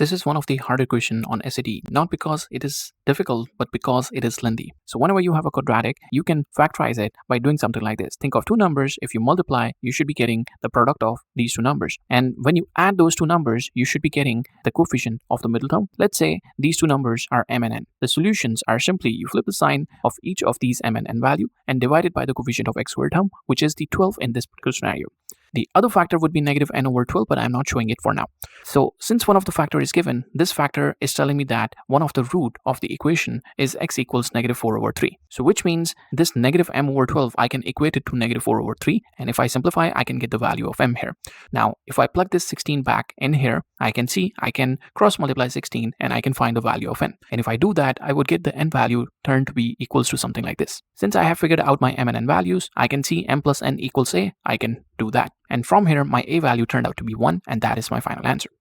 This is one of the harder questions on SAT, not because it is difficult, but because it is lengthy. So whenever you have a quadratic, you can factorize it by doing something like this. Think of two numbers. If you multiply, you should be getting the product of these two numbers. And when you add those two numbers, you should be getting the coefficient of the middle term. Let's say these two numbers are m and n. The solutions are simply you flip the sign of each of these m and n value and divide it by the coefficient of x squared term, which is the 12 in this particular scenario. The other factor would be negative n over 12, but I'm not showing it for now. So since one of the factor is given, this factor is telling me that one of the root of the equation is x equals negative 4 over 3. So which means this negative m over 12, I can equate it to negative 4 over 3. And if I simplify, I can get the value of m here. Now, if I plug this 16 back in here, I can see I can cross multiply 16 and I can find the value of n. And if I do that, I would get the n value turned to be equals to something like this. Since I have figured out my m and n values, I can see m plus n equals a. I can do that. And from here, my a value turned out to be 1, and that is my final answer.